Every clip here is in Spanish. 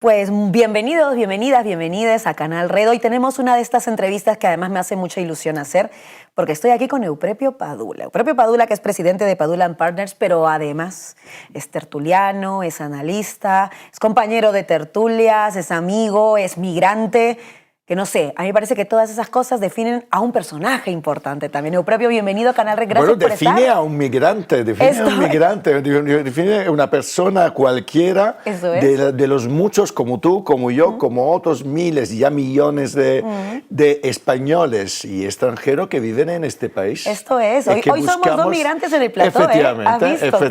Pues bienvenidos, bienvenidas, bienvenidas a Canal Red. Hoy tenemos una de estas entrevistas que además me hace mucha ilusión hacer, porque estoy aquí con Euprepio Padula. Euprepio Padula, que es presidente de Padula & Partners, pero además es tertuliano, es analista, es compañero de tertulias, es amigo, es migrante, que no sé, a mí me parece que todas esas cosas definen a un personaje importante también. Euprepio, bienvenido a Canal Red, gracias por estar. Define a un migrante, define a una persona cualquiera de los muchos como tú, como yo, como otros miles y ya millones de españoles y extranjeros que viven en este país. Esto es, hoy somos dos migrantes en el plató, efectivamente, ¿Has visto?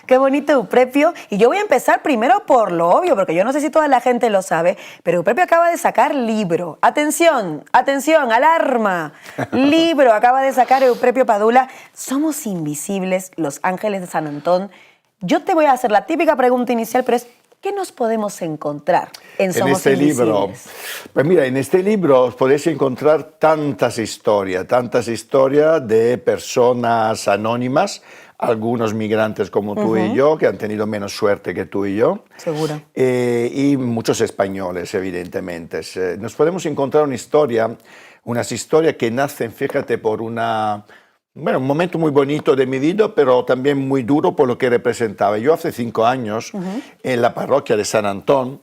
Qué bonito, Euprepio. Y yo voy a empezar primero por lo obvio, porque yo no sé si toda la gente lo sabe, pero Euprepio acaba de sacar libro. Atención, atención, alarma. Libro acaba de sacar Euprepio Padula. Somos invisibles, los ángeles de San Antón. Yo te voy a hacer la típica pregunta inicial, pero es, ¿qué nos podemos encontrar en Somos este Invisibles? Libro? Pues mira, en este libro podéis encontrar tantas historias de personas anónimas, algunos migrantes como tú y yo, que han tenido menos suerte que tú y yo. Seguro. Y muchos españoles, evidentemente. Nos podemos encontrar unas historias que nacen, fíjate, por un momento muy bonito de mi vida, pero también muy duro por lo que representaba. Yo hace 5 años, en la parroquia de San Antón,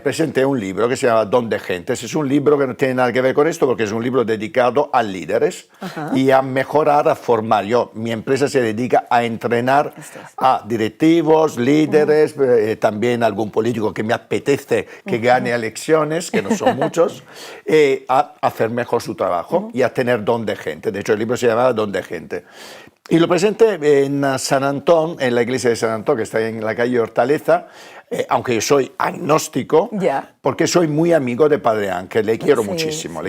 presenté un libro que se llama Don de Gentes. Es un libro que no tiene nada que ver con esto porque es un libro dedicado a líderes y a mejorar, a formar. Mi empresa se dedica a entrenar a directivos, líderes, también algún político que me apetece que gane elecciones, que no son muchos, a hacer mejor su trabajo y a tener don de gente. De hecho, el libro se llama Don de Gente. Y lo presenté en San Antón, en la iglesia de San Antón, que está en la calle Hortaleza, aunque yo soy agnóstico, porque soy muy amigo de Padre Ángel, le quiero muchísimo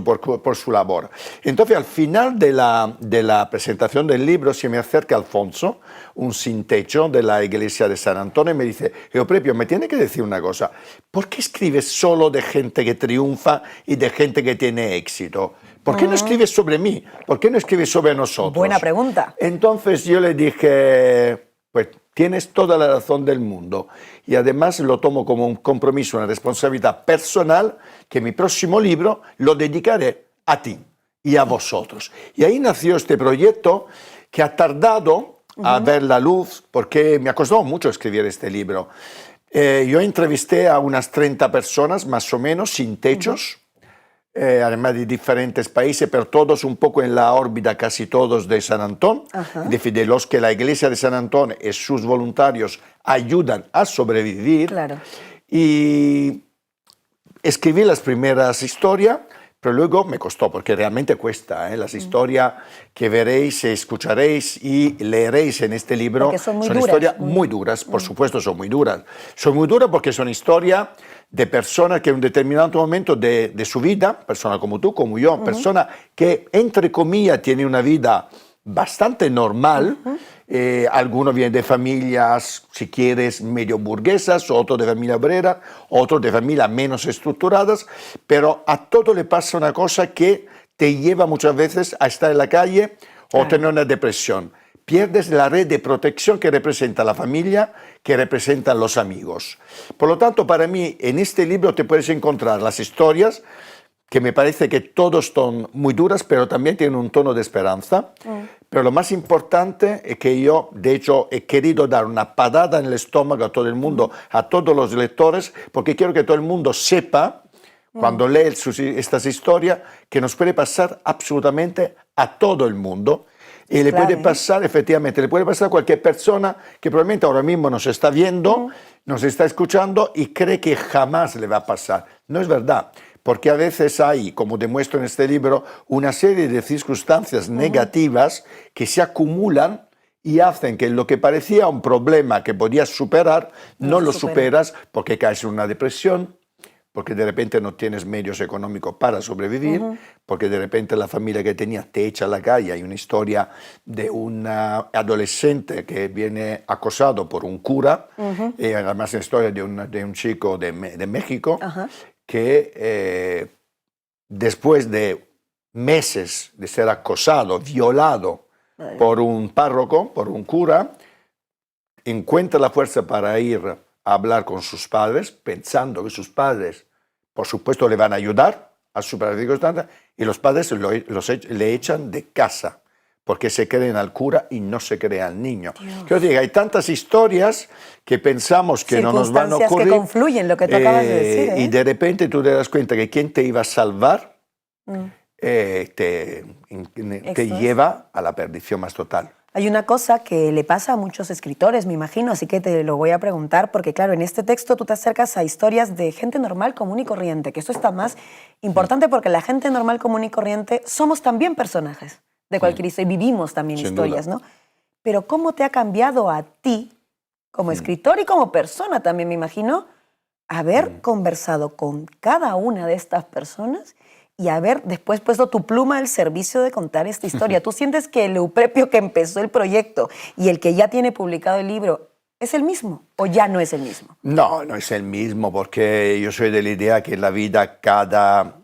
por su labor. Entonces, al final de la presentación del libro, se me acerca Alfonso, un sin techo de la iglesia de San Antón, y me dice, Euprepio, me tiene que decir una cosa, ¿por qué escribes solo de gente que triunfa y de gente que tiene éxito? ¿Por qué no escribes sobre mí? ¿Por qué no escribes sobre nosotros? Buena pregunta. Entonces yo le dije, pues tienes toda la razón del mundo. Y además lo tomo como un compromiso, una responsabilidad personal, que mi próximo libro lo dedicaré a ti y a vosotros. Y ahí nació este proyecto que ha tardado a ver la luz, porque me ha costado mucho escribir este libro. Yo entrevisté a unas 30 personas, más o menos, sin techos, además de diferentes países, pero todos un poco en la órbita, casi todos de San Antón, de los que la iglesia de San Antón y sus voluntarios ayudan a sobrevivir. Claro. Y escribí las primeras historias, pero luego me costó, porque realmente cuesta. Las historias que veréis, escucharéis y leeréis en este libro son historias muy duras, por supuesto son muy duras. Son muy duras porque son historias de personas que en un determinado momento de su vida, personas como tú, como yo, personas que, entre comillas, tienen una vida bastante normal. Algunos vienen de familias, si quieres, medio burguesas, otros de familia obrera, otros de familias menos estructuradas, pero a todo le pasa una cosa que te lleva muchas veces a estar en la calle o tener una depresión. Pierdes la red de protección que representa la familia, que representan los amigos. Por lo tanto, para mí, en este libro te puedes encontrar las historias que me parece que todos son muy duras, pero también tienen un tono de esperanza. Pero lo más importante es que yo, de hecho, he querido dar una patada en el estómago a todo el mundo, a todos los lectores, porque quiero que todo el mundo sepa, cuando lee estas historias, que nos puede pasar absolutamente a todo el mundo. Y le puede pasar, efectivamente, le puede pasar a cualquier persona que probablemente ahora mismo nos está viendo, nos está escuchando y cree que jamás le va a pasar. No es verdad. Porque a veces hay, como demuestro en este libro, una serie de circunstancias negativas que se acumulan y hacen que lo que parecía un problema que podías superar, no lo superas porque caes en una depresión, porque de repente no tienes medios económicos para sobrevivir, porque de repente la familia que tenías te echa a la calle. Hay una historia de un adolescente que viene acosado por un cura, además una historia de un chico de México, que después de meses de ser acosado, violado por un párroco, por un cura, encuentra la fuerza para ir a hablar con sus padres, pensando que sus padres, por supuesto, le van a ayudar a superar las circunstancias, y los padres le echan de casa, porque se creen al cura y no se creen al niño. Quiero decir, hay tantas historias que pensamos que no nos van a ocurrir. Que confluyen, lo que tú acabas de decir. Y de repente tú te das cuenta que quien te iba a salvar te lleva a la perdición más total. Hay una cosa que le pasa a muchos escritores, me imagino, así que te lo voy a preguntar, porque claro, en este texto tú te acercas a historias de gente normal, común y corriente, que esto está más importante porque la gente normal, común y corriente somos también personajes de cualquier historia y vivimos también historias, ¿no? Pero ¿cómo te ha cambiado a ti, como escritor y como persona también, me imagino, haber conversado con cada una de estas personas y haber después puesto tu pluma al servicio de contar esta historia? ¿Tú sientes que el Euprepio que empezó el proyecto y el que ya tiene publicado el libro es el mismo o ya no es el mismo? No, no es el mismo, porque yo soy de la idea que en la vida cada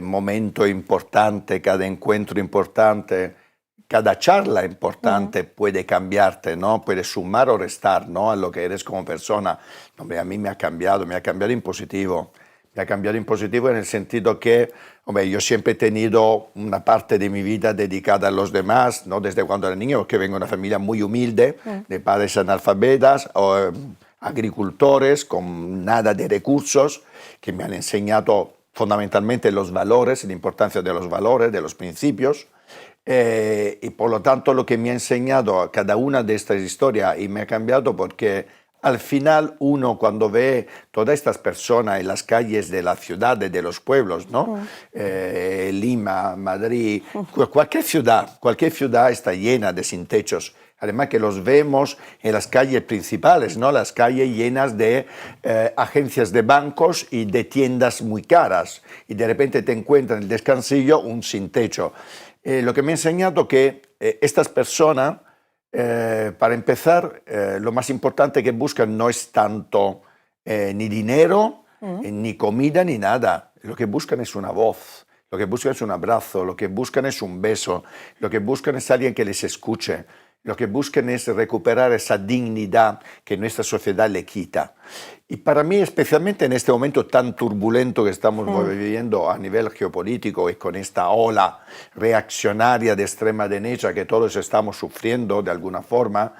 momento importante, cada encuentro importante, cada charla importante puede cambiarte, ¿no? Puede sumar o restar, ¿no?, a lo que eres como persona. Hombre, a mí me ha cambiado en positivo. Me ha cambiado en positivo en el sentido que, hombre, yo siempre he tenido una parte de mi vida dedicada a los demás, ¿no? Desde cuando era niño, porque vengo de una familia muy humilde, de padres analfabetas, agricultores, con nada de recursos, que me han enseñado fundamentalmente los valores, la importancia de los valores, de los principios. Y por lo tanto lo que me ha enseñado a cada una de estas historias, y me ha cambiado porque al final uno cuando ve todas estas personas en las calles de las ciudades, de los pueblos, ¿no? Lima, Madrid, cualquier ciudad está llena de sin techos. Además que los vemos en las calles principales, ¿no? Las calles llenas de agencias de bancos y de tiendas muy caras. Y de repente te encuentras en el descansillo un sin techo. Lo que me ha enseñado que estas personas, para empezar, lo más importante que buscan no es tanto ni dinero, ni comida, ni nada. Lo que buscan es una voz, lo que buscan es un abrazo, lo que buscan es un beso, lo que buscan es alguien que les escuche, lo que buscan es recuperar esa dignidad que nuestra sociedad le quita. Y para mí, especialmente en este momento tan turbulento que estamos viviendo a nivel geopolítico y con esta ola reaccionaria de extrema derecha que todos estamos sufriendo de alguna forma,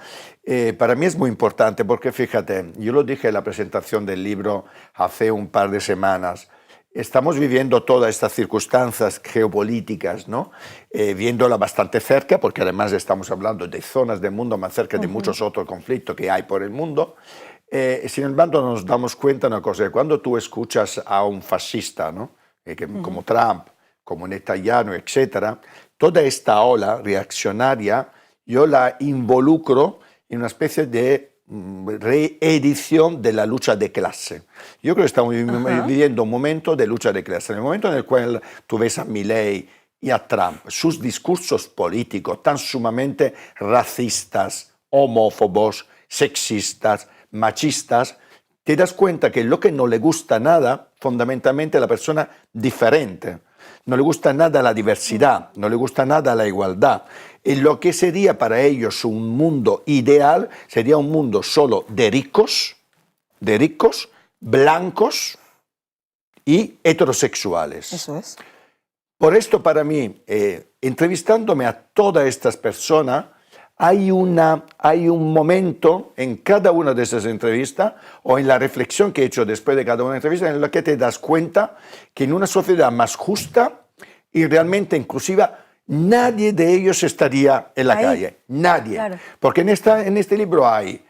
para mí es muy importante porque, fíjate, yo lo dije en la presentación del libro hace un par de semanas, estamos viviendo todas estas circunstancias geopolíticas, ¿no? Viéndola bastante cerca, porque además estamos hablando de zonas del mundo más cerca de muchos otros conflictos que hay por el mundo. Sin embargo, nos damos cuenta de una cosa, que cuando tú escuchas a un fascista, ¿no? Como Trump, como Netanyahu, etc., toda esta ola reaccionaria, yo la involucro en una especie de reedición de la lucha de clase. Yo creo que estamos viviendo un momento de lucha de clase, en el momento en el cual tú ves a Milei y a Trump, sus discursos políticos tan sumamente racistas, homófobos, sexistas, machistas, te das cuenta que lo que no le gusta nada, fundamentalmente a la persona diferente, no le gusta nada la diversidad, no le gusta nada la igualdad. Y lo que sería para ellos un mundo ideal sería un mundo solo de ricos, blancos y heterosexuales. Eso es. Por esto, para mí, entrevistándome a todas estas personas, hay un momento en cada una de esas entrevistas o en la reflexión que he hecho después de cada una de las entrevistas en la que te das cuenta que en una sociedad más justa y realmente inclusiva, nadie de ellos estaría en la calle. Nadie. Claro. Porque en este libro hay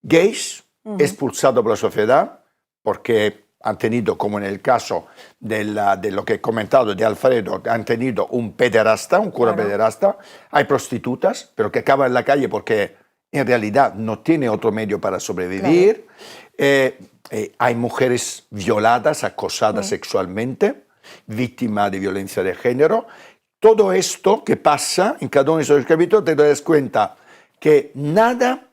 gays expulsados por la sociedad porque han tenido, como en el caso de lo que he comentado de Alfredo, han tenido un pederasta, un cura pederasta. Hay prostitutas, pero que acaban en la calle porque en realidad no tiene otro medio para sobrevivir. Hay mujeres violadas, acosadas sexualmente, víctimas de violencia de género. Todo esto que pasa en cada uno de esos capítulos te das cuenta que nada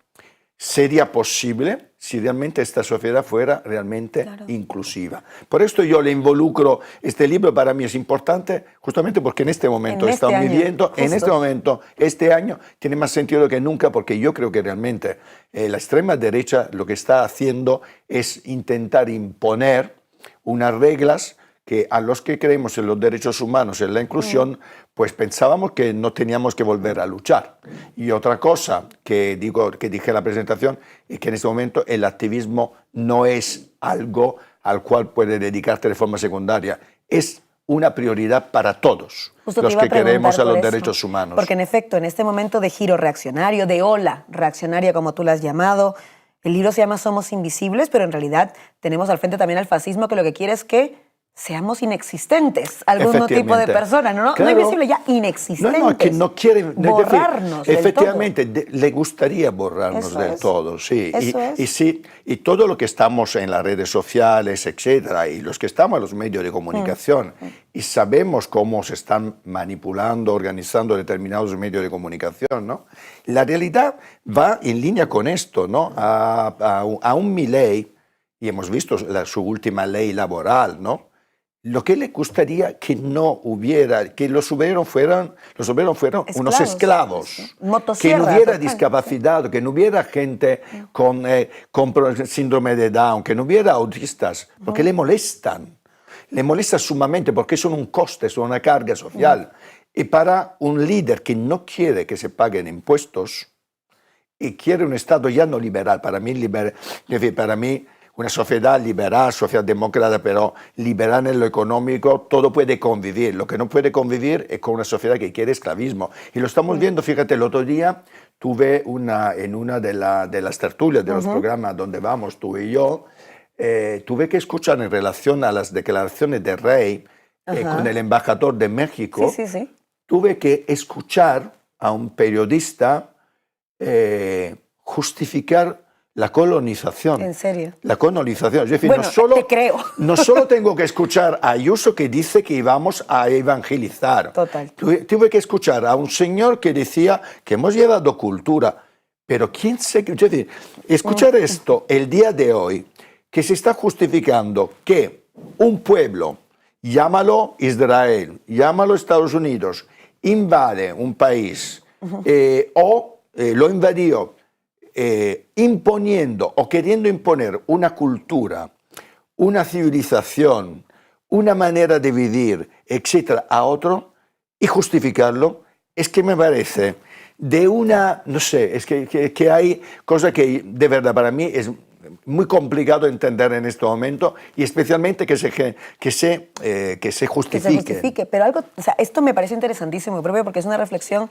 sería posible si realmente esta sociedad fuera realmente inclusiva. Por esto yo le involucro, este libro para mí es importante justamente porque en este momento estamos viviendo, en este momento, este año, tiene más sentido que nunca porque yo creo que realmente la extrema derecha lo que está haciendo es intentar imponer unas reglas que a los que creemos en los derechos humanos, en la inclusión, pues pensábamos que no teníamos que volver a luchar. Y otra cosa que dije en la presentación es que en este momento el activismo no es algo al cual puede dedicarte de forma secundaria, es una prioridad para todos los que queremos a los derechos humanos. Porque en efecto, en este momento de giro reaccionario, de ola reaccionaria como tú la has llamado, el libro se llama Somos Invisibles, pero en realidad tenemos al frente también al fascismo que lo que quiere es que seamos inexistentes, algún tipo de persona, ¿no? Claro. No invisible, ya inexistentes. No, que no quieren borrarnos del efectivamente, todo. Le gustaría borrarnos Eso del es. todo, sí. Eso es. Sí. Y todo lo que estamos en las redes sociales, etcétera, y los que estamos en los medios de comunicación, y sabemos cómo se están manipulando, organizando determinados medios de comunicación, ¿no? La realidad va en línea con esto, ¿no? A un Milei, y hemos visto su última ley laboral, ¿no? Lo que le gustaría que no hubiera, que los obreros fueran unos esclavos, que no hubiera discapacidad, que no hubiera gente con síndrome de Down, que no hubiera autistas, porque le molesta sumamente porque son un coste, son una carga social. Y para un líder que no quiere que se paguen impuestos y quiere un Estado ya no liberal, para mí una sociedad liberal, socialdemócrata, pero liberal en lo económico, todo puede convivir. Lo que no puede convivir es con una sociedad que quiere esclavismo. Y lo estamos viendo, fíjate, el otro día tuve en una de las tertulias de los programas donde vamos tú y yo, tuve que escuchar en relación a las declaraciones de Rey con el embajador de México, tuve que escuchar a un periodista justificar la colonización. ¿En serio? La colonización. Es decir, bueno, te creo. No solo tengo que escuchar a Ayuso que dice que íbamos a evangelizar. Total. Tuve que escuchar a un señor que decía que hemos llevado cultura. Pero ¿quién se...? Es decir, escuchar esto el día de hoy, que se está justificando que un pueblo, llámalo Israel, llámalo Estados Unidos, invade un país o lo invadió imponiendo o queriendo imponer una cultura, una civilización, una manera de vivir, etcétera, a otro y justificarlo, es que me parece de una, no sé, es que hay cosas que de verdad para mí es muy complicado entender en este momento y especialmente que se justifique. Que se justifique, pero algo, o sea, esto me parece interesantísimo, propio, porque es una reflexión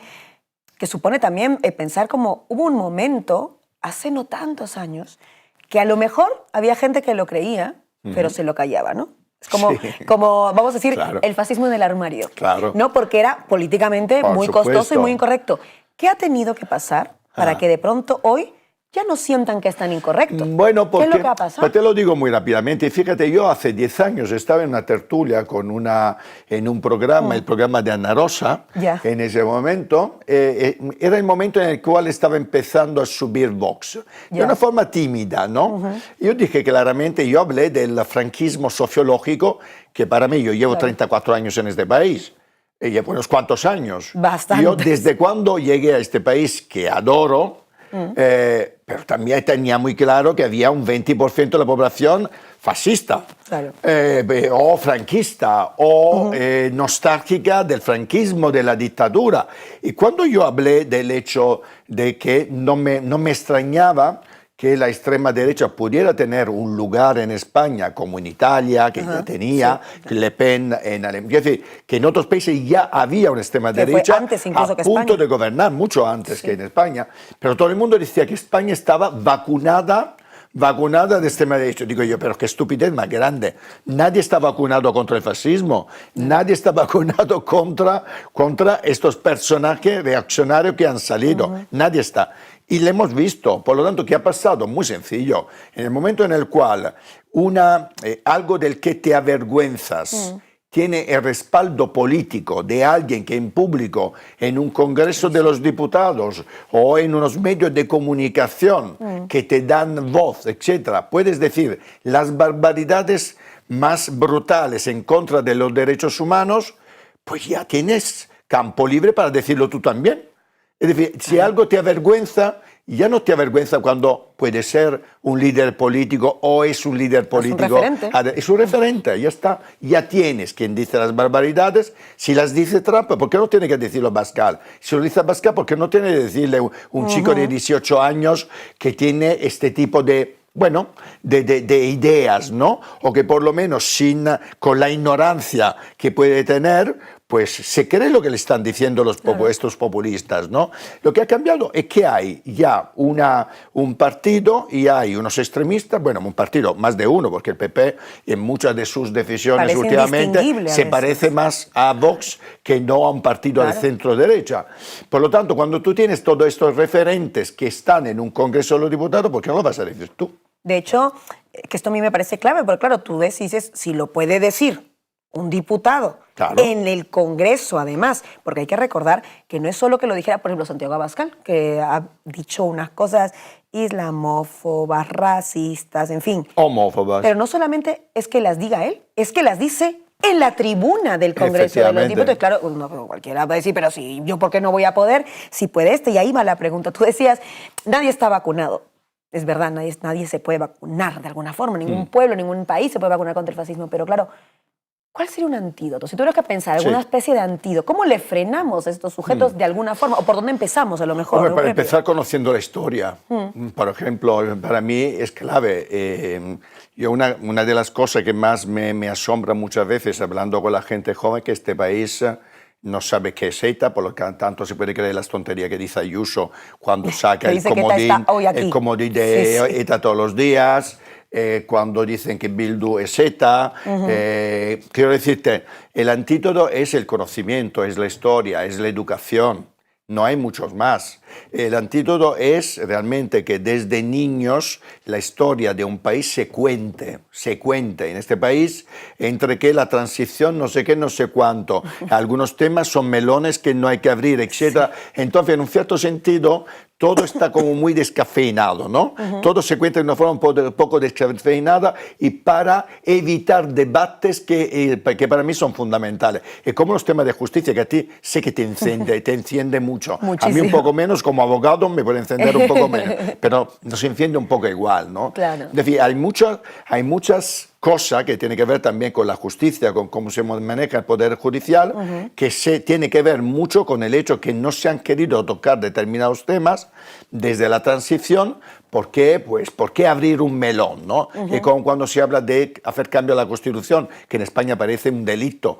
que supone también pensar como hubo un momento, hace no tantos años, que a lo mejor había gente que lo creía, pero se lo callaba, ¿no? Es como vamos a decir, el fascismo en el armario, ¿no? Porque era políticamente muy costoso y muy incorrecto. ¿Qué ha tenido que pasar para que de pronto hoy ya no sientan que están incorrectos? Bueno, porque, ¿qué es lo que ha pasado? Pues te lo digo muy rápidamente. Fíjate, yo hace 10 años estaba en una tertulia en un programa, el programa de Ana Rosa, en ese momento. Era el momento en el cual estaba empezando a subir Vox, de una forma tímida, ¿no? Yo dije claramente, yo hablé del franquismo sociológico, que para mí, yo llevo 34 años en este país. Llevo unos cuantos años. Bastante. Yo desde cuando llegué a este país, que adoro, pero también tenía muy claro que había un 20% de la población fascista, o franquista, o nostálgica del franquismo, de la dictadura. Y cuando yo hablé del hecho de que no me extrañaba que la extrema derecha pudiera tener un lugar en España, como en Italia, que ya tenía, Le Pen en Alemania, es decir, que en otros países ya había una extrema derecha a punto de gobernar, mucho antes que en España, pero todo el mundo decía que España estaba vacunada de extrema derecha. Digo yo, pero qué estupidez más grande. Nadie está vacunado contra el fascismo, nadie está vacunado contra estos personajes reaccionarios que han salido, nadie está. Y lo hemos visto, por lo tanto, ¿qué ha pasado? Muy sencillo. En el momento en el cual algo del que te avergüenzas tiene el respaldo político de alguien que en público, en un Congreso de los Diputados o en unos medios de comunicación que te dan voz, etc., puedes decir las barbaridades más brutales en contra de los derechos humanos, pues ya tienes campo libre para decirlo tú también. Es decir, si algo te avergüenza, ya no te avergüenza cuando puede ser un líder político o es un líder político. Es un referente. Es un referente, ya está. Ya tienes quien dice las barbaridades. Si las dice Trump, ¿por qué no tiene que decirlo Abascal? Si lo dice Abascal, ¿por qué no tiene que decirle un chico de 18 años que tiene este tipo de, bueno, de ideas, ¿no? O que por lo menos con la ignorancia que puede tener, pues se cree lo que le están diciendo estos populistas, ¿no? Lo que ha cambiado es que hay ya un partido y hay unos extremistas, bueno, un partido, más de uno, porque el PP en muchas de sus decisiones Parece últimamente se parece más a Vox que no a un partido de centro-derecha. Por lo tanto, cuando tú tienes todos estos referentes que están en un Congreso de los Diputados, ¿por qué no lo vas a decir tú? De hecho, que esto a mí me parece clave, porque claro, tú dices, si lo puede decir un diputado en el Congreso, además, porque hay que recordar que no es solo que lo dijera, por ejemplo, Santiago Abascal, que ha dicho unas cosas islamófobas, racistas, en fin. Homófobas. Pero no solamente es que las diga él, es que las dice en la tribuna del Congreso de los Diputados. Claro, no, cualquiera va a decir, pero si yo, ¿por qué no voy a poder? Si puede y ahí va la pregunta. Tú decías, nadie está vacunado. Es verdad, nadie se puede vacunar de alguna forma, ningún pueblo, ningún país se puede vacunar contra el fascismo, pero claro, ¿cuál sería un antídoto? Si tuvieras que pensar alguna especie de antídoto, ¿cómo le frenamos a estos sujetos de alguna forma? ¿O por dónde empezamos a lo mejor? Hombre, para empezar conociendo la historia. Por ejemplo, para mí es clave. Una de las cosas que más me asombra muchas veces hablando con la gente joven, que este país no sabe qué es ETA, por lo que tanto se puede creer las tonterías que dice Ayuso cuando saca el comodín de ETA todos los días. Cuando dicen que Bildu es ETA. Quiero decirte, el antídoto es el conocimiento, es la historia, es la educación. No hay muchos más. El antídoto es realmente que desde niños la historia de un país se cuente. En este país, entre que la transición no sé qué, no sé cuánto, algunos temas son melones que no hay que abrir, etc. Entonces, en un cierto sentido, todo está como muy descafeinado, ¿no? Todo se cuenta de una forma un poco descafeinada y para evitar debates que para mí son fundamentales. Es como los temas de justicia, que a ti sé que te enciende mucho. Muchísimo. A mí un poco menos, como abogado me puede encender un poco menos, pero nos enciende un poco igual, ¿no? Claro. Es decir, hay muchas cosas que tienen que ver también con la justicia, con cómo se maneja el Poder Judicial, que tiene que ver mucho con el hecho que no se han querido tocar determinados temas desde la transición. ¿Por qué? Pues, ¿por qué abrir un melón, no? Es como cuando se habla de hacer cambio a la Constitución, que en España parece un delito.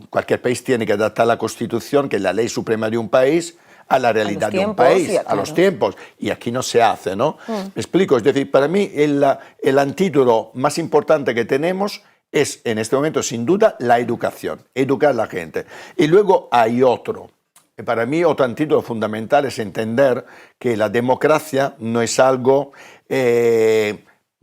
Cualquier país tiene que adaptar la Constitución, que es la ley suprema de un país, a la realidad de un país, a los tiempos. Y aquí no se hace, ¿no? Me explico. Es decir, para mí el antídoto más importante que tenemos es, en este momento, sin duda, la educación. Educar a la gente. Y luego hay otro. Para mí, otro antídoto fundamental es entender que la democracia no es algo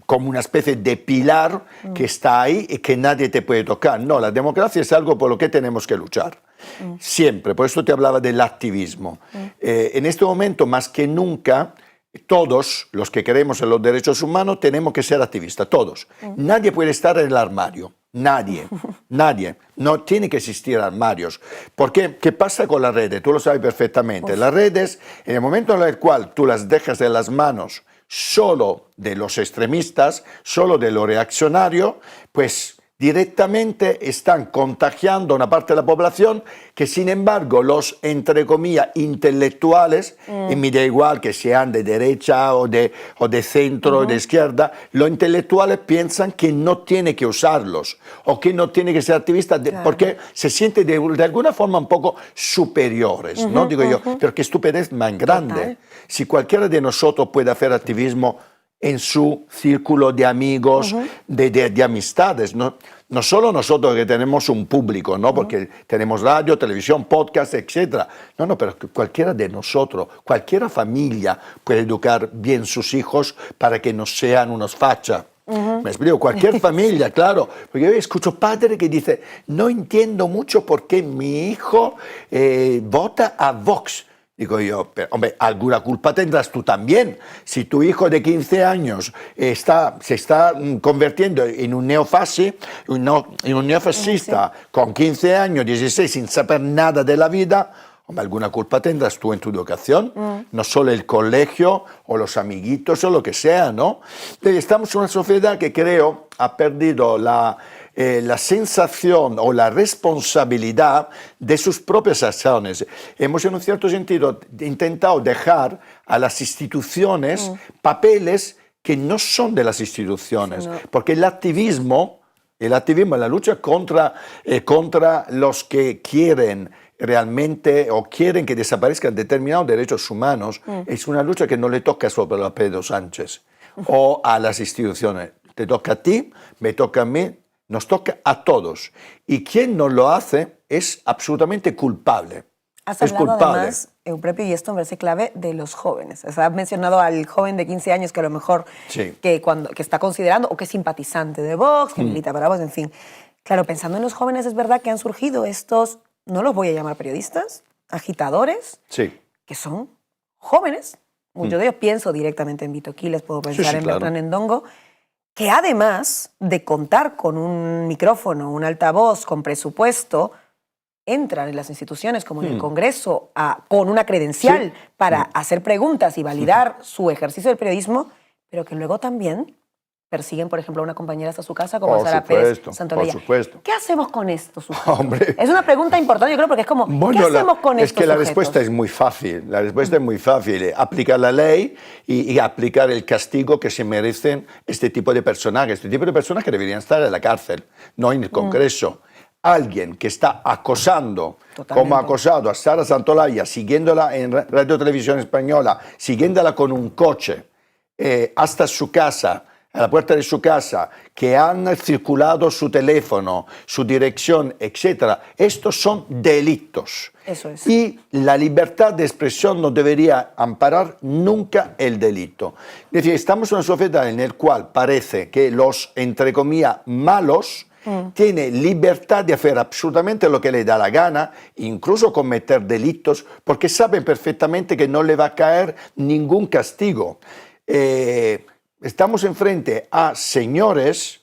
como una especie de pilar que está ahí y que nadie te puede tocar. No, la democracia es algo por lo que tenemos que luchar. Siempre. Por eso te hablaba del activismo. En este momento, más que nunca, todos los que creemos en los derechos humanos tenemos que ser activistas, todos. Nadie puede estar en el armario. Nadie. No tiene que existir armarios. ¿Por qué? ¿Qué pasa con las redes? Tú lo sabes perfectamente. Las redes, en el momento en el cual tú las dejas en las manos solo de los extremistas, solo de los reaccionarios, pues directamente están contagiando a una parte de la población que, sin embargo, los, entre comillas, intelectuales, y me da igual que sean de derecha o de centro o de izquierda, los intelectuales piensan que no tiene que usarlos o que no tiene que ser activistas porque se sienten de alguna forma un poco superiores, ¿no? Digo yo, pero qué estupidez más grande. Total. Si cualquiera de nosotros puede hacer activismo en su círculo de amigos, de amistades, ¿no? No solo nosotros que tenemos un público, ¿no? Porque tenemos radio, televisión, podcast, etc. No, pero cualquiera de nosotros, cualquier familia puede educar bien sus hijos para que no sean unos fachas. Me explico, cualquier familia, claro. Porque yo escucho padres que dicen, no entiendo mucho por qué mi hijo vota a Vox. Digo yo, pero, hombre, alguna culpa tendrás tú también. Si tu hijo de 15 años se está convirtiendo en un neofascista con 15 años, 16, sin saber nada de la vida, hombre, alguna culpa tendrás tú en tu educación, no solo el colegio o los amiguitos o lo que sea, ¿no? Estamos en una sociedad que creo ha perdido la sensación o la responsabilidad de sus propias acciones. Hemos, en un cierto sentido, intentado dejar a las instituciones papeles que no son de las instituciones, porque el activismo es la lucha contra los que quieren realmente o quieren que desaparezcan determinados derechos humanos, es una lucha que no le toca solo a Pedro Sánchez o a las instituciones. Te toca a ti, me toca a mí, nos toca a todos. Y quien no lo hace es absolutamente culpable. Has es hablado culpable. Además, Euprepio, y esto me parece clave, de los jóvenes. O sea, has mencionado al joven de 15 años que a lo mejor que está considerando o que es simpatizante de Vox, que milita para Vox, en fin. Claro, pensando en los jóvenes, es verdad que han surgido estos, no los voy a llamar periodistas, agitadores, que son jóvenes. Muchos de ellos pienso directamente en Vito Quiles, puedo pensar en Bertrand Endongo, que además de contar con un micrófono, un altavoz, con presupuesto, entran en las instituciones como en el Congreso con una credencial para hacer preguntas y validar su ejercicio del periodismo, pero que luego también persiguen, por ejemplo, a una compañera hasta su casa como Sara Pérez Santolaya. Por supuesto. ¿Qué hacemos con esto? Hombre. Es una pregunta importante, yo creo, porque es como, ¿qué hacemos con estos Es que la sujetos? respuesta es muy fácil. La respuesta es muy fácil. Aplicar la ley y aplicar el castigo que se merecen este tipo de personajes. Este tipo de personas que deberían estar en la cárcel, no en el Congreso. Alguien que está acosando, como ha acosado a Sara Santolaya, siguiéndola en Radio Televisión Española, siguiéndola con un coche hasta su casa, a la puerta de su casa, que han circulado su teléfono, su dirección, etc. Estos son delitos. Eso es. Y la libertad de expresión no debería amparar nunca el delito. Es decir, estamos en una sociedad en la cual parece que los, entre comillas, malos, tienen libertad de hacer absolutamente lo que le da la gana, incluso cometer delitos, porque saben perfectamente que no le va a caer ningún castigo. Estamos enfrente a señores,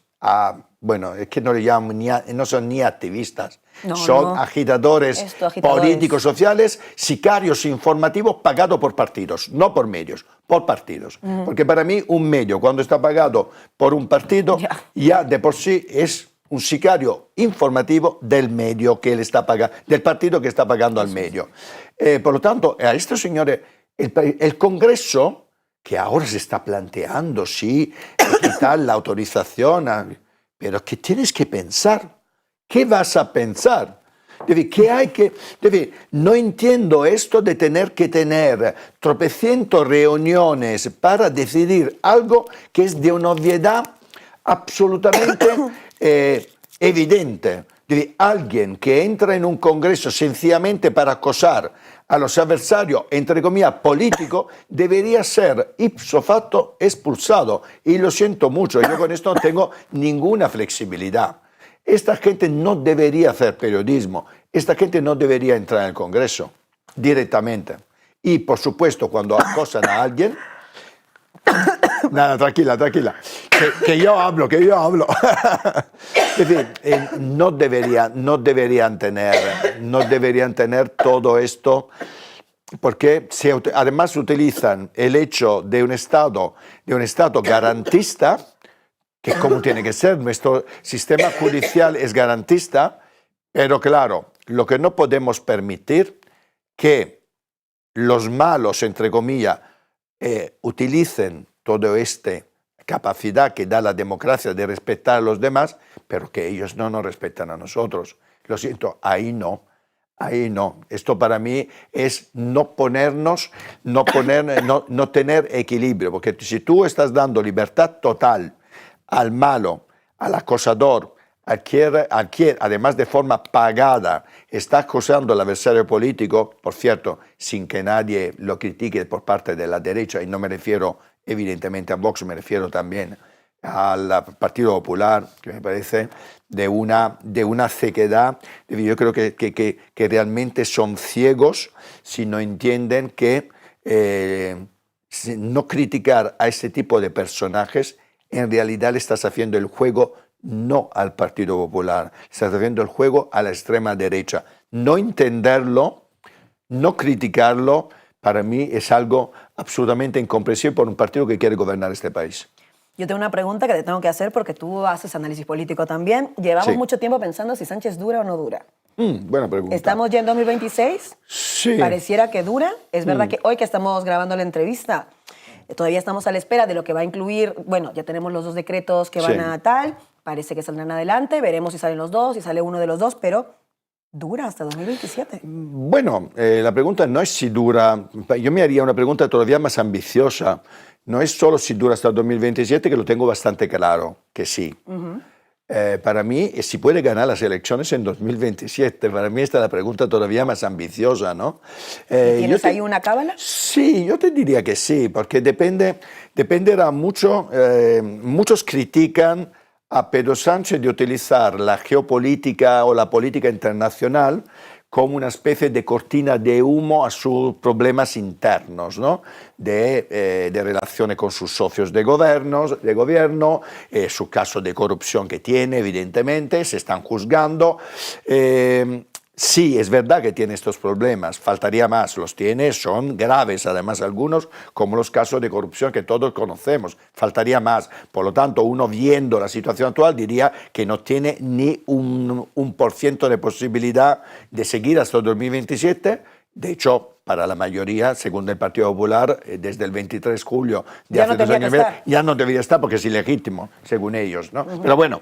bueno, es que no le llaman no son ni activistas, son agitadores políticos, sociales, sicarios informativos pagados por partidos, no por medios, por partidos. Porque para mí un medio, cuando está pagado por un partido, ya de por sí es un sicario informativo del medio que él está pagando, del partido que está pagando al medio. Por lo tanto, a estos señores, el Congreso, que ahora se está planteando, sí, quitar la autorización, pero ¿qué tienes que pensar? ¿Qué vas a pensar? No entiendo esto de tener que tener tropecientos reuniones para decidir algo que es de una obviedad absolutamente evidente. Alguien que entra en un congreso sencillamente para acosar a los adversarios, entre comillas, políticos, debería ser ipso facto expulsado. Y lo siento mucho, yo con esto no tengo ninguna flexibilidad. Esta gente no debería hacer periodismo, esta gente no debería entrar en el Congreso directamente. Y, por supuesto, cuando acosan a alguien... Nada, tranquila, que yo hablo. Es decir, no deberían tener todo esto, porque además utilizan el hecho de un Estado garantista, que como tiene que ser, nuestro sistema judicial es garantista, pero claro, lo que no podemos permitir que los malos, entre comillas, utilicen toda esta capacidad que da la democracia de respetar a los demás, pero que ellos no nos respetan a nosotros. Lo siento, ahí no. Esto para mí es no tener equilibrio, porque si tú estás dando libertad total al malo, al acosador, además de forma pagada, está acosando al adversario político, por cierto, sin que nadie lo critique por parte de la derecha, y no me refiero evidentemente a Vox, me refiero también al Partido Popular, que me parece de una ceguedad. Yo creo que realmente son ciegos si no entienden que no criticar a ese tipo de personajes, en realidad le estás haciendo el juego no al Partido Popular, estás haciendo el juego a la extrema derecha. No entenderlo, no criticarlo, para mí es algo absolutamente incomprensible por un partido que quiere gobernar este país. Yo tengo una pregunta que te tengo que hacer porque tú haces análisis político también. Llevamos mucho tiempo pensando si Sánchez dura o no dura. Buena pregunta. ¿Estamos ya en 2026? Sí. Pareciera que dura. Es verdad que hoy que estamos grabando la entrevista, todavía estamos a la espera de lo que va a incluir. Bueno, ya tenemos los 2 decretos que van a tal. Parece que saldrán adelante. Veremos si salen los 2, si sale uno de los 2, pero ¿dura hasta 2027? Bueno, la pregunta no es si dura. Yo me haría una pregunta todavía más ambiciosa. No es solo si dura hasta 2027, que lo tengo bastante claro, que sí. Para mí, si puede ganar las elecciones en 2027, para mí esta es la pregunta todavía más ambiciosa, ¿no? ¿Tienes ahí una cábala? Sí, yo te diría que sí, porque dependerá mucho. Muchos critican a Pedro Sánchez de utilizar la geopolítica o la política internacional como una especie de cortina de humo a sus problemas internos, ¿no? De relaciones con sus socios de gobierno, su caso de corrupción que tiene, evidentemente, se están juzgando. Sí, es verdad que tiene estos problemas, faltaría más, los tiene, son graves además algunos, como los casos de corrupción que todos conocemos, faltaría más. Por lo tanto, uno viendo la situación actual diría que no tiene ni un % de posibilidad de seguir hasta el 2027. De hecho, para la mayoría, según el Partido Popular, desde el 23 de julio de hace 2 años, ya no debería estar porque es ilegítimo, según ellos, ¿no? Pero bueno,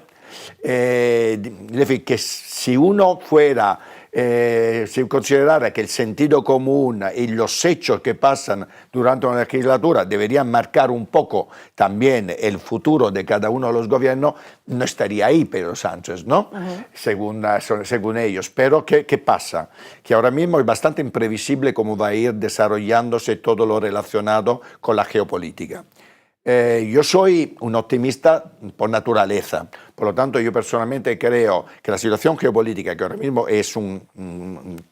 es decir, que si uno fuera... si considerara que el sentido común y los hechos que pasan durante una legislatura deberían marcar un poco también el futuro de cada uno de los gobiernos, no estaría ahí Pedro Sánchez, ¿no? Según ellos. Pero ¿qué pasa? Que ahora mismo es bastante imprevisible cómo va a ir desarrollándose todo lo relacionado con la geopolítica. Yo soy un optimista por naturaleza, por lo tanto yo personalmente creo que la situación geopolítica, que ahora mismo es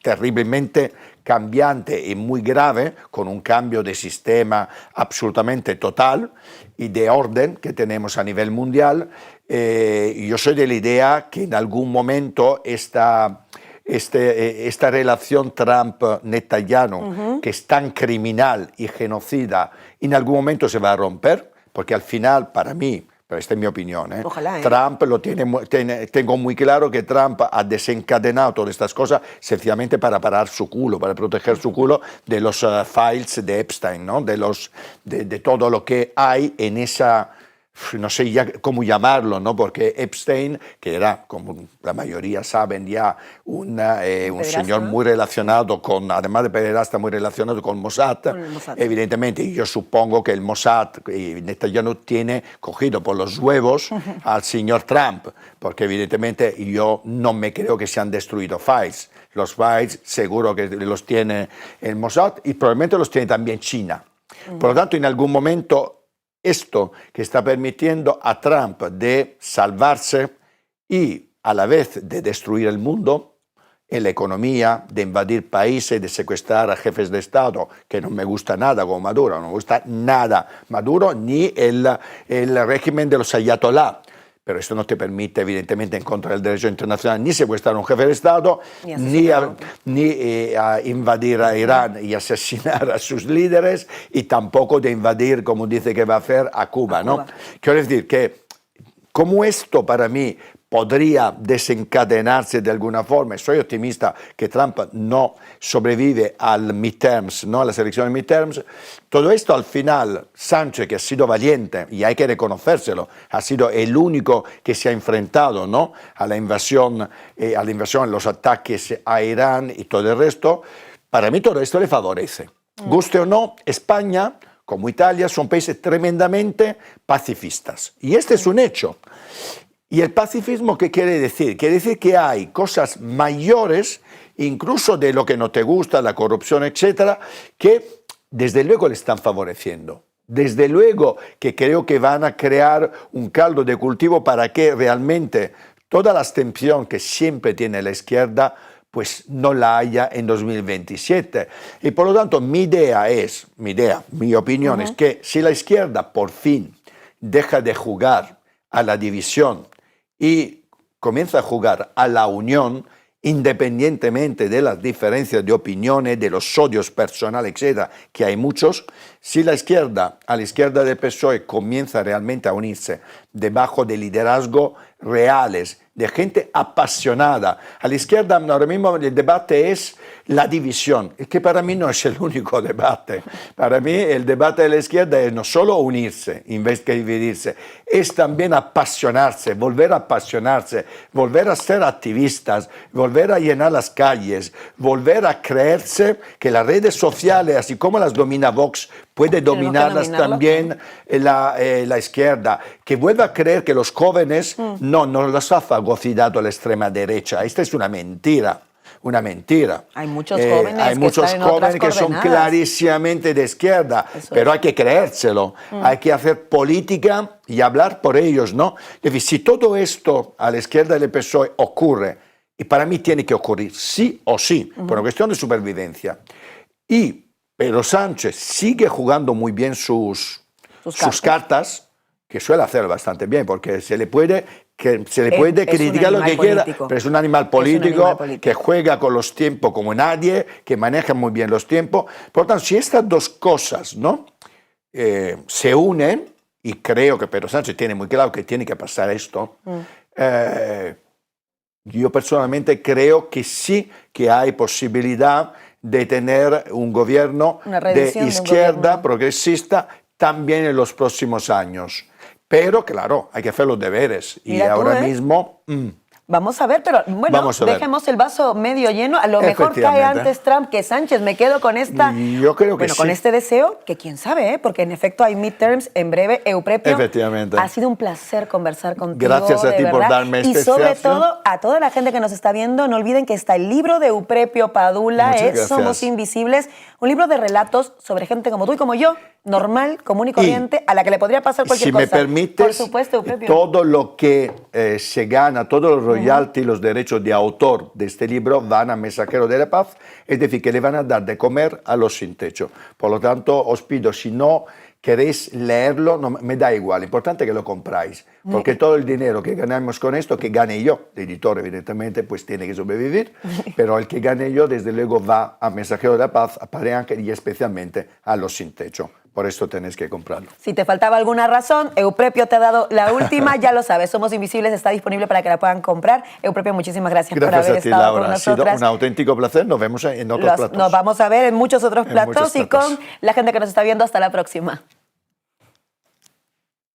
terriblemente cambiante y muy grave, con un cambio de sistema absolutamente total y de orden que tenemos a nivel mundial, yo soy de la idea que en algún momento esta relación Trump-Netanyahu, que es tan criminal y genocida, en algún momento se va a romper, porque al final, para mí, pero esta es mi opinión, Ojalá, Trump tengo muy claro que Trump ha desencadenado todas estas cosas sencillamente para parar su culo, para proteger su culo de los files de Epstein, ¿no? de todo lo que hay en esa... No sé ya cómo llamarlo, ¿no? Porque Epstein, que era, como la mayoría saben ya, un señor muy relacionado con, además de pederasta, muy relacionado con Mossad, evidentemente, y yo supongo que el Mossad, y Netanyahu tiene cogido por los huevos al señor Trump, porque evidentemente yo no me creo que se han destruido files. Los files seguro que los tiene el Mossad y probablemente los tiene también China. Por lo tanto, en algún momento... Esto que está permitiendo a Trump de salvarse y a la vez de destruir el mundo, en la economía, de invadir países, de secuestrar a jefes de Estado, que no me gusta nada como Maduro, no me gusta nada Maduro ni el régimen de los ayatolá. Pero esto no te permite, evidentemente, en contra del derecho internacional, ni secuestrar a un jefe de Estado, ni invadir a Irán y asesinar a sus líderes, y tampoco de invadir, como dice que va a hacer, a Cuba, ¿no? Quiero decir que, como esto para mí podría desencadenarse de alguna forma, soy optimista que Trump no sobrevive al midterms, ¿no? A las elecciones midterms, todo esto al final, Sánchez, que ha sido valiente, y hay que reconocérselo, ha sido el único que se ha enfrentado, ¿no? a la invasión, los ataques a Irán y todo el resto, para mí todo esto le favorece. Guste o no, España, como Italia, son países tremendamente pacifistas, y este es un hecho. ¿Y el pacifismo qué quiere decir? Quiere decir que hay cosas mayores, incluso de lo que no te gusta, la corrupción, etcétera, que desde luego le están favoreciendo. Desde luego que creo que van a crear un caldo de cultivo para que realmente toda la abstención que siempre tiene la izquierda pues no la haya en 2027. Y por lo tanto mi opinión es que si la izquierda por fin deja de jugar a la división y comienza a jugar a la unión, independientemente de las diferencias de opiniones, de los odios personales, etcétera, que hay muchos, si la izquierda, a la izquierda del PSOE, comienza realmente a unirse debajo de liderazgo reales, de gente apasionada. A la izquierda ahora mismo el debate es la división, es que para mí no es el único debate. Para mí el debate de la izquierda es no solo unirse en vez de dividirse, es también apasionarse, volver a ser activistas, volver a llenar las calles, volver a creerse que las redes sociales, así como las domina Vox, puede dominarlas también la izquierda, que vuelva a creer que los jóvenes no los ha fagocitado la extrema derecha. Esta es una mentira. Una mentira. Hay muchos jóvenes, que son clarísimamente de izquierda, pero hay que creérselo, hay que hacer política y hablar por ellos, ¿no? Es decir, si todo esto a la izquierda del PSOE ocurre, y para mí tiene que ocurrir sí o sí, por una cuestión de supervivencia, y Pedro Sánchez sigue jugando muy bien sus cartas, que suele hacer bastante bien, porque se le puede criticar lo que quiera, pero es un animal político que juega con los tiempos como nadie, que maneja muy bien los tiempos. Por lo tanto, si estas dos cosas, ¿no? Se unen, y creo que Pedro Sánchez tiene muy claro que tiene que pasar esto, yo personalmente creo que sí que hay posibilidad de tener un gobierno de izquierda progresista también en los próximos años. Pero, claro, hay que hacer los deberes. Mira, y ahora mismo... Vamos a ver, pero bueno, dejemos el vaso medio lleno. A lo mejor cae antes Trump que Sánchez. Me quedo con esta... Yo creo que sí. Con este deseo, que quién sabe, porque en efecto hay midterms en breve. Euprepio, efectivamente. Ha sido un placer conversar contigo. Gracias a ti por darme este espacio. Y sobre todo, a toda la gente que nos está viendo, no olviden que está el libro de Euprepio Padula, Somos Invisibles, un libro de relatos sobre gente como tú y como yo, normal, común y corriente, a la que le podría pasar cualquier cosa. Si me permites, por supuesto, Euprepio, todo lo que se gana, todos los royalties, los derechos de autor de este libro van a Mensajero de la Paz, es decir, que le van a dar de comer a los sin techo. Por lo tanto, os pido, si no queréis leerlo, no, me da igual, importante que lo compráis, porque todo el dinero que ganamos con esto, que gane yo, el editor evidentemente, pues tiene que sobrevivir, pero el que gane yo, desde luego, va a Mensajero de la Paz, a Padre Ángel y especialmente a los sin techo. Por esto tenéis que comprarlo. Si te faltaba alguna razón, Euprepio te ha dado la última, ya lo sabes, Somos Invisibles está disponible para que la puedan comprar. Euprepio, muchísimas gracias por haber estado con nosotras. Ha sido un auténtico placer, nos vemos en otros platos. Nos vamos a ver en muchos otros platos y con la gente que nos está viendo, hasta la próxima.